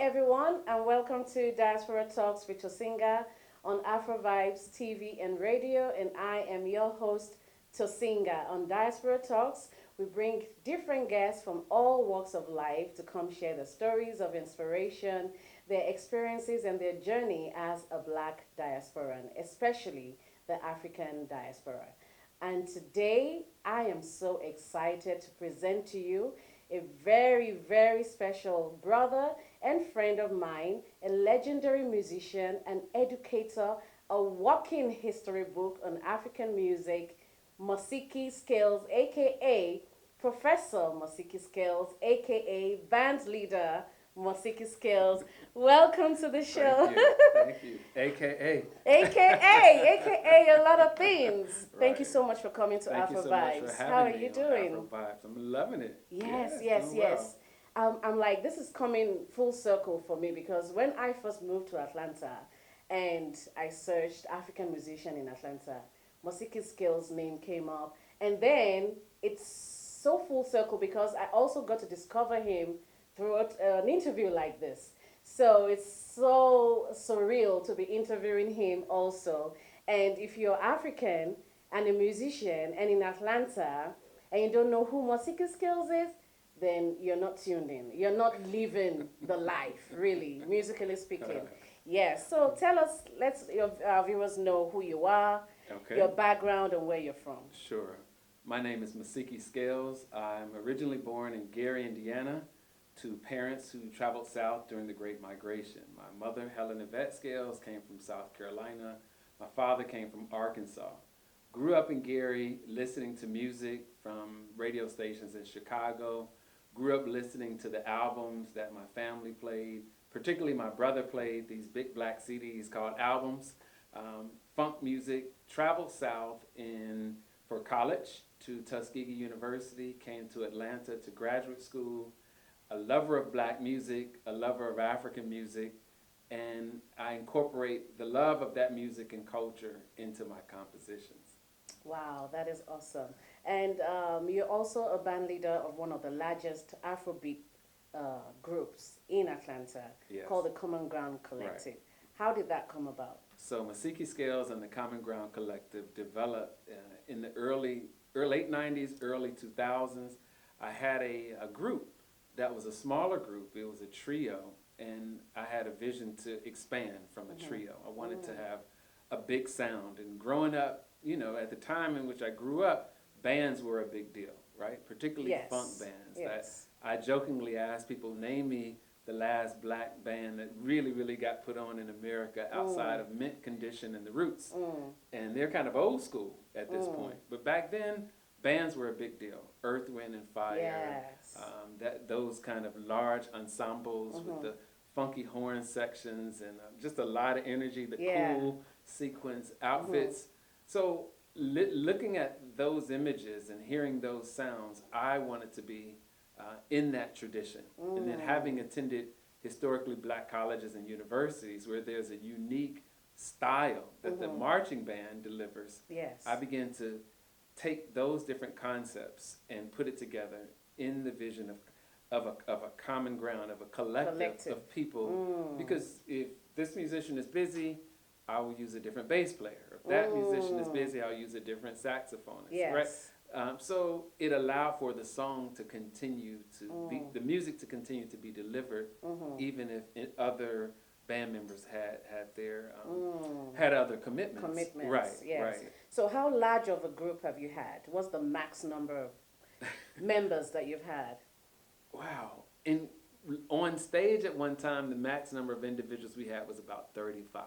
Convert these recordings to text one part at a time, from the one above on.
everyone, and welcome to Diaspora Talks with Tosinger on Afrovibes TV and radio. And I am your host, Tosinger. On Diaspora Talks, we bring different guests from all walks of life to come share the stories of inspiration, their experiences, and their journey as a black diasporan, especially the African diaspora. And today, I am so excited to present to you a very, very special brother and friend of mine, a legendary musician, an educator, a walking history book on African music, Mausiki Scales, aka Professor Mausiki Scales, aka band leader Mausiki Scales. Welcome to the show. Thank you. AKA. AKA a lot of things. Thank you Right. so much for coming to Thank you Afro so much for Vibes. having How are me you on doing? Afrovibes. I'm loving it. Yes, Yeah, yes, doing yes. I'm like, this is coming full circle for me because when I first moved to Atlanta and I searched African musician in Atlanta, Mausiki Skills name came up. And then it's so full circle because I also got to discover him through an interview like this. So it's so surreal to be interviewing him also. And if you're African and a musician and in Atlanta and you don't know who Mausiki Skills is, then you're not tuned in. You're not living the life, really, musically speaking. Yes. So tell us, let's your viewers know who you are, Okay. your background, and where you're from. Sure. My name is Mausiki Scales. I'm originally born in Gary, Indiana, to parents who traveled south during the Great Migration. My mother, Helen Yvette Scales, came from South Carolina. My father came from Arkansas. Grew up in Gary, listening to music from radio stations in Chicago. Grew up listening to the albums that my family played. Particularly my brother played these big black CDs called albums, funk music. Traveled south for college to Tuskegee University. Came to Atlanta to graduate school. A lover of black music, a lover of African music, and I incorporate the love of that music and culture into my compositions. Wow, that is awesome. And you're also a band leader of one of the largest Afrobeat groups in Atlanta Yes. called the Common Ground Collective. Right. How did that come about? So Mausiki Scales and the Common Ground Collective developed in the late 90s, early 2000s. I had a group that was a smaller group. It was a trio, and I had a vision to expand from a trio. I wanted to have a big sound. And growing up, at the time in which I grew up, bands were a big deal, right? Particularly Yes. funk bands. Yes. I jokingly asked people, name me the last black band that really, really got put on in America outside of Mint Condition and the Roots. And they're kind of old school at this point. But back then, bands were a big deal. Earth, Wind, and Fire. Yes. Those kind of large ensembles with the funky horn sections and just a lot of energy, the cool sequence outfits. So looking at those images and hearing those sounds, I wanted to be in that tradition. And then having attended historically black colleges and universities where there's a unique style that the marching band delivers, Yes. I began to take those different concepts and put it together in the vision of a common ground, of a collective of people. Because if this musician is busy, I will use a different bass player. If that musician is busy, I'll use a different saxophonist. Yes. Right? So it allowed for the song to continue to be, the music to continue to be delivered, even if other band members had other commitments. Right. Yes. Right. So how large of a group have you had? What's the max number of members that you've had? Wow. On stage at one time, the max number of individuals we had was about 35.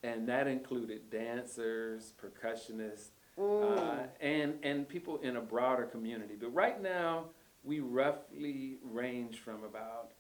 And that included dancers, percussionists, and people in a broader community. But right now, we roughly range from about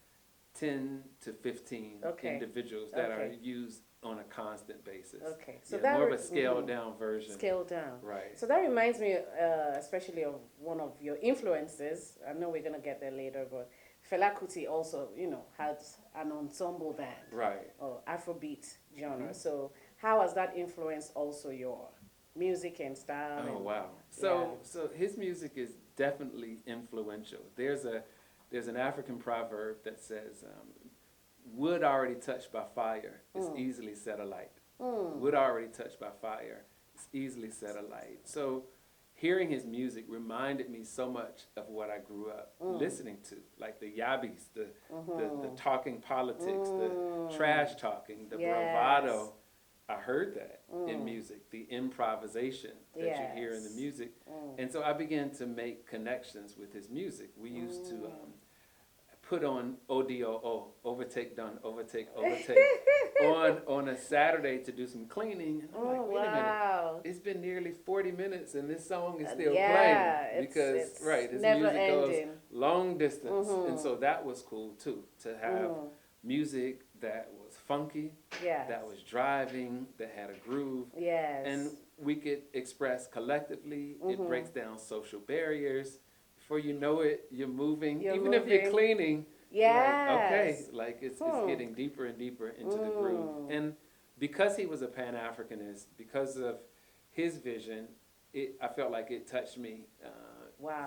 10 to 15 individuals that are used on a constant basis. Okay, so Yeah, that more of a scaled down version. Scaled down. Right. So that reminds me, especially of one of your influences. I know we're gonna get there later, but Fela Kuti also, had an ensemble band. Right. Or Afrobeat genre. So how has that influenced also your music and style? Oh wow! So his music is definitely influential. There's an African proverb that says, wood already touched by fire is Mm. easily set alight. Mm. Wood already touched by fire is easily set alight. So hearing his music reminded me so much of what I grew up listening to, like the yabbies, the talking politics, the trash talking, the bravado. I heard that in music, the improvisation that you hear in the music. And so I began to make connections with his music. We used to put on ODOO, overtake done, overtake, overtake, on a Saturday to do some cleaning. And I'm like, wait a minute, it's been nearly 40 minutes and this song is still playing. Because, it's his never music ending. goes long distance. And so that was cool too, to have music that was funky, that was driving, that had a groove. And we could express collectively. It breaks down social barriers. Before you know it, you're moving. Even if you're cleaning, like it's getting deeper and deeper into the groove. And because he was a Pan-Africanist, because of his vision, I felt like it touched me.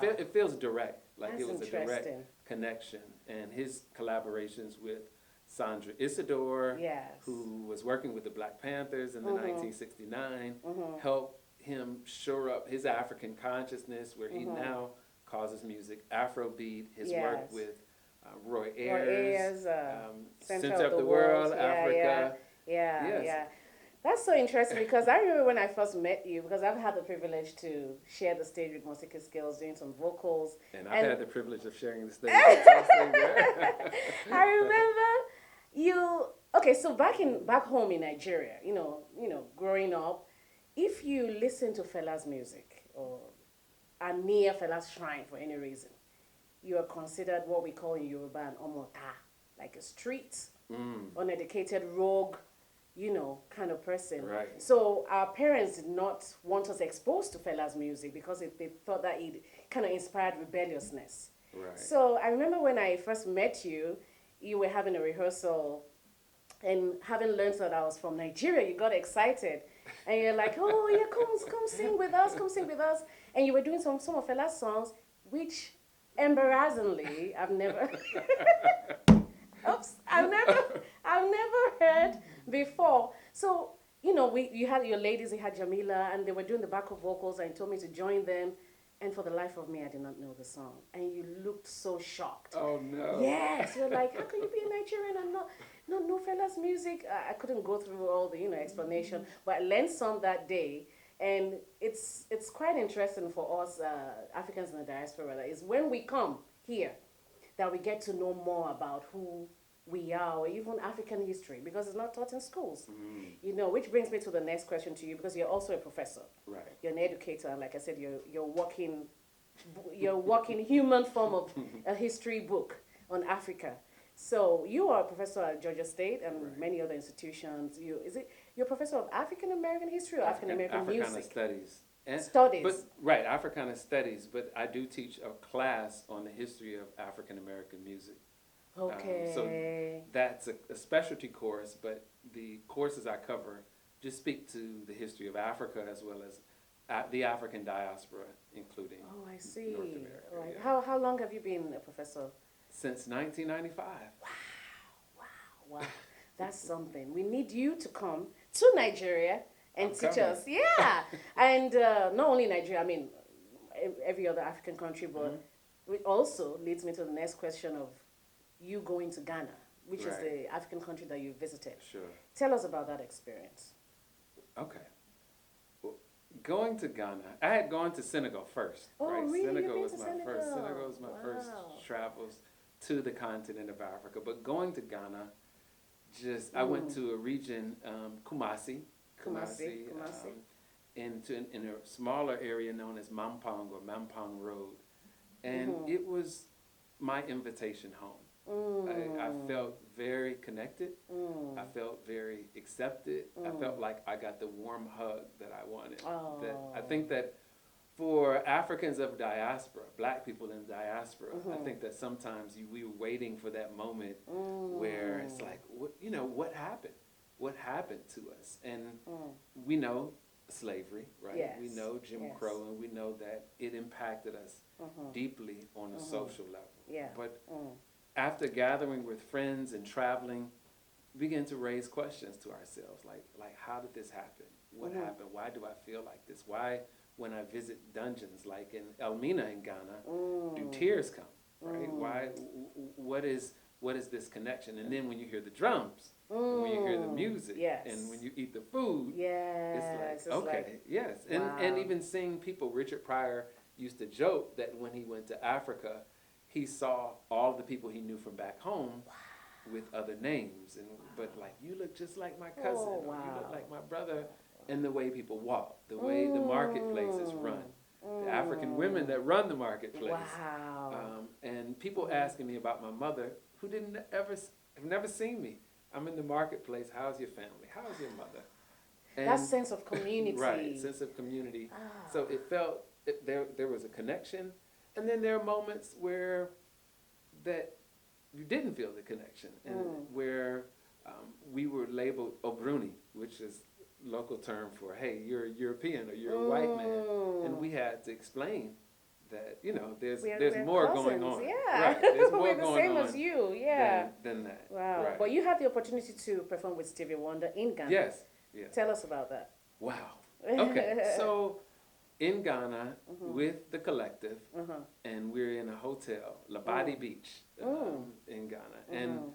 It feels direct, like it was a direct connection. And his collaborations with Sandra Isidore, who was working with the Black Panthers in the 1969, helped him shore up his African consciousness, where he now calls his music Afrobeat. His work with Roy Ayers, Center of the World, Africa. That's so interesting, because I remember when I first met you, because I've had the privilege to share the stage with Mausiki Skills, doing some vocals. And I've had the privilege of sharing the stage with Tosinger. I remember you, so back home in Nigeria, you know, growing up, if you listen to Fela's music or are near Fela's shrine for any reason, you are considered what we call in Yoruba an omota, like a street, uneducated, rogue, kind of person. Right. So our parents did not want us exposed to Fela's music because they thought that it kind of inspired rebelliousness. Right. So I remember when I first met you, you were having a rehearsal, and having learned that I was from Nigeria, you got excited. And you're like, oh yeah, come sing with us, come sing with us. And you were doing some of Fela's songs, which embarrassingly, I've never I've never heard before. So, you had your ladies, you had Jamila, and they were doing the backup vocals, and told me to join them. And for the life of me, I did not know the song. And you looked so shocked. Oh, no. Yes. You're like, how can you be a Nigerian and not know Fela's music? I couldn't go through all the, explanation. But I learned some that day. And it's quite interesting for us Africans in the diaspora. That is when we come here that we get to know more about who we are, or even African history, because it's not taught in schools. Which brings me to the next question to you, because you're also a professor. Right. You're an educator, and like I said, you're walking human form of a history book on Africa. So you are a professor at Georgia State and many other institutions. You're a professor of African American history or African American music? Africana studies. Africana studies, but I do teach a class on the history of African American music. Okay. So that's a specialty course, but the courses I cover just speak to the history of Africa as well as the African diaspora, including North America. Right. Yeah. How long have you been a professor? Since 1995. Wow. That's something. We need you to come to Nigeria and teach us. Yeah. And not only Nigeria, I mean, every other African country, but it also leads me to the next question of you going to Ghana, which is the African country that you visited. Sure. Tell us about that experience. Okay. Well, going to Ghana, I had gone to Senegal first. Oh, right? really? Senegal was my Senegal was my first travels to the continent of Africa. But going to Ghana, I went to a region, Kumasi, in a smaller area known as Mampong or Mampong Road. And it was my invitation home. I felt very connected. I felt very accepted. I felt like I got the warm hug that I wanted. I think that for Africans of diaspora, Black people in diaspora, I think that sometimes we were waiting for that moment where it's like, what happened? What happened to us? And we know slavery, right? Yes. We know Jim Crow, and we know that it impacted us deeply on a social level. Yeah. But after gathering with friends and traveling, begin to raise questions to ourselves, like how did this happen? What happened? Why do I feel like this? Why, when I visit dungeons like in Elmina in Ghana, do tears come? Right? Why? What is this connection? And then when you hear the drums, and when you hear the music, and when you eat the food, it's like okay, yes, and even seeing people. Richard Pryor used to joke that when he went to Africa, he saw all the people he knew from back home with other names, but like, you look just like my cousin, or you look like my brother, and the way people walk, the way the marketplace is run, the African women that run the marketplace. And people asking me about my mother, who have never seen me. I'm in the marketplace. How's your family? How's your mother? And that sense of community. Right, sense of community. So it felt there was a connection, and then there are moments where that you didn't feel the connection, and where we were labeled Obruni, which is local term for, hey, you're a European or you're a white man, and we had to explain that, you know, there's more cousins, going on. Yeah, right. There's more we're the going same on as you. Yeah, than that. Wow. Right. But you had the opportunity to perform with Stevie Wonder in Ghana. Yes. Tell us about that. Wow. Okay. So in Ghana with the collective, and we're in a hotel, Labadi Beach, in Ghana, and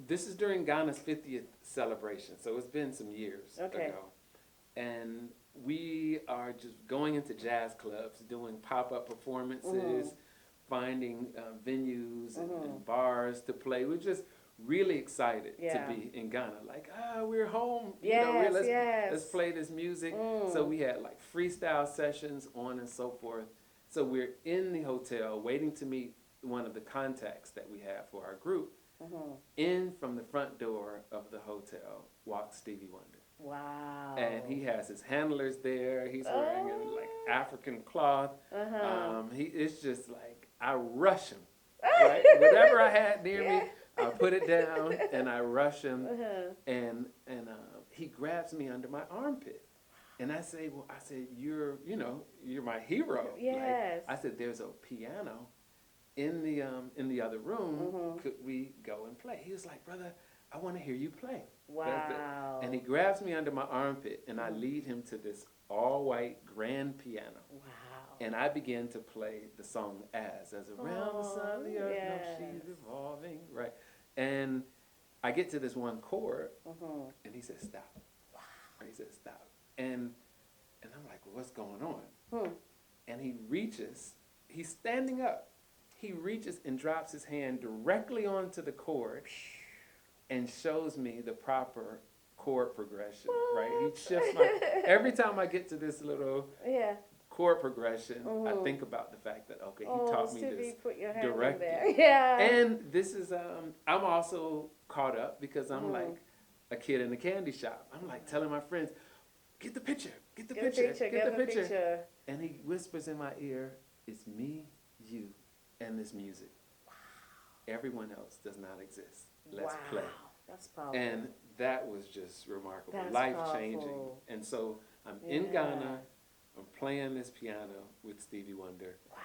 this is during Ghana's 50th celebration, so it's been some years ago, and we are just going into jazz clubs, doing pop-up performances, finding venues and bars to play. We're just really excited to be in Ghana. Like, we're home. Let's play this music. So we had like freestyle sessions on and so forth. So we're in the hotel waiting to meet one of the contacts that we have for our group. In from the front door of the hotel walks Stevie Wonder. Wow. And he has his handlers there. He's wearing like African cloth. It's just like, I rush him. Right? Whatever I had near me, I put it down and I rush him, and he grabs me under my armpit, and I said, you're my hero. Yes. Like, I said, there's a piano in the other room. Could we go and play? He was like, brother, I want to hear you play. Wow. And he grabs me under my armpit, and I lead him to this all-white grand piano. Wow. And I began to play the song as around the sun, the earth, she's revolving, right? And I get to this one chord, and he says, stop. Wow. He says, stop. And I'm like, well, what's going on? And he's standing up. He reaches and drops his hand directly onto the chord and shows me the proper chord progression, right? He shifts every time I get to this little chord progression, I think about the fact that, he taught me this directly. And this is, I'm also caught up because I'm like a kid in a candy shop. I'm like telling my friends, get the picture. And he whispers in my ear, it's me, you, and this music. Wow. Everyone else does not exist. Let's play. That's powerful. And that was just remarkable, life-changing. And so I'm in Ghana, I'm playing this piano with Stevie Wonder. Wow.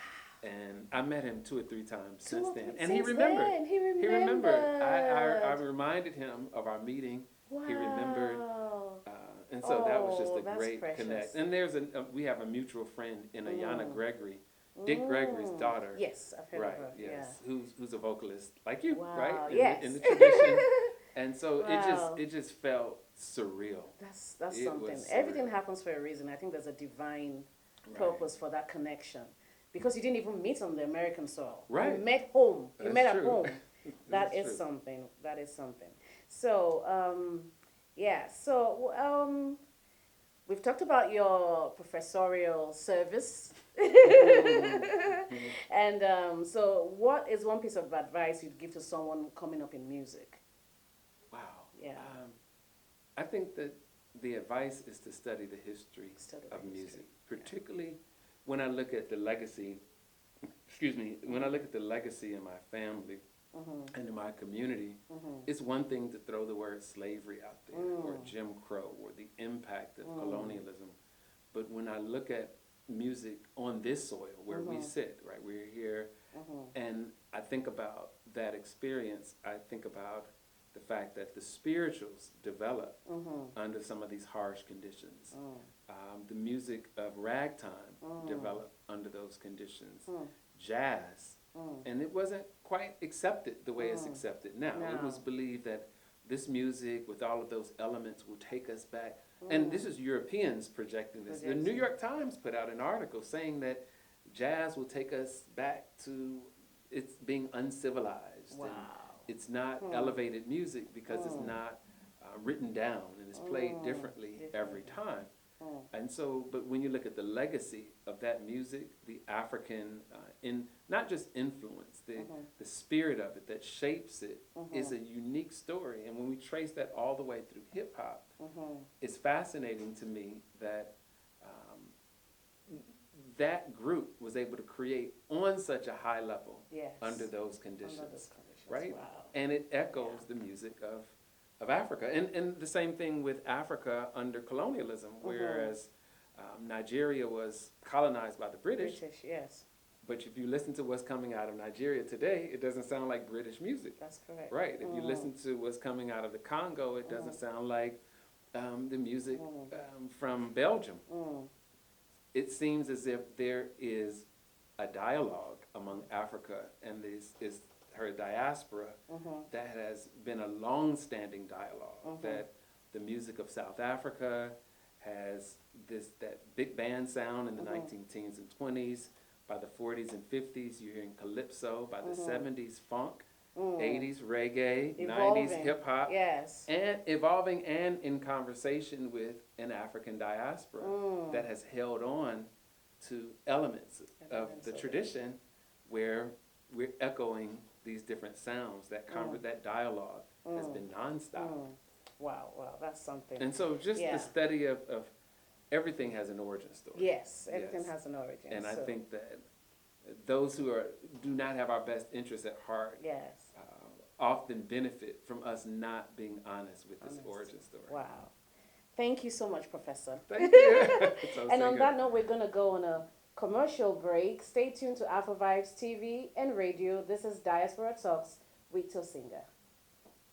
And I met him 2 or 3 times since then. And he remembered. He remembered. I reminded him of our meeting. Wow. He remembered. And so that was just a great connect. And we have a mutual friend in Ayana Gregory, Dick Gregory's daughter. Yes, I've heard of her. Yes, who's a vocalist like you, wow. right? In the tradition. And so it just felt surreal. That's something. Everything happens for a reason. I think there's a divine purpose for that connection. Because you didn't even meet on the American soil. Right. You met home. You met at home. That is something. That is something. So, we've talked about your professorial service. And so what is one piece of advice you'd give to someone coming up in music? Wow. Yeah. I think that the advice is to study the history of music, particularly when I look at the legacy, when I look at the legacy in my family and in my community, it's one thing to throw the word slavery out there or Jim Crow or the impact of colonialism. But when I look at music on this soil where we sit, right, we're here, and I think about that experience, I think about the fact that the spirituals develop under some of these harsh conditions. The music of ragtime developed under those conditions. Jazz, and it wasn't quite accepted the way it's accepted now. No. It was believed that this music with all of those elements will take us back. And this is Europeans projecting this. The New York Times put out an article saying that jazz will take us back to it's being uncivilized. Wow. And it's not elevated music because it's not written down and it's played differently every time. And so, but when you look at the legacy of that music, the African, not just influence, the spirit of it that shapes it is a unique story. And when we trace that all the way through hip hop, it's fascinating to me that that group was able to create on such a high level under those conditions, right? Wow. And it echoes the music of Africa. And the same thing with Africa under colonialism, whereas Nigeria was colonized by the British. Yes. But if you listen to what's coming out of Nigeria today, it doesn't sound like British music. That's correct. Right. If you listen to what's coming out of the Congo, it doesn't sound like the music from Belgium. It seems as if there is a dialogue among Africa and her diaspora that has been a long-standing dialogue, that the music of South Africa has that big band sound in the 19 teens and 20s. By the 40s and 50s, you're hearing calypso. By the 70s, funk. 80s, reggae. Evolving. 90s, hip-hop. Yes. And evolving and in conversation with an African diaspora that has held on to elements of the tradition where we're echoing these different sounds. That that dialogue has been nonstop. Wow, that's something. And so just the study of everything has an origin story. Yes, everything has an origin. And I think that those who do not have our best interests at heart often benefit from us not being honest with this origin story. Wow. Thank you so much, Professor. Thank you. And on that note, we're going to go on a commercial break. Stay tuned to Afrovibes TV and radio. This is Diaspora Talks with Tosinger.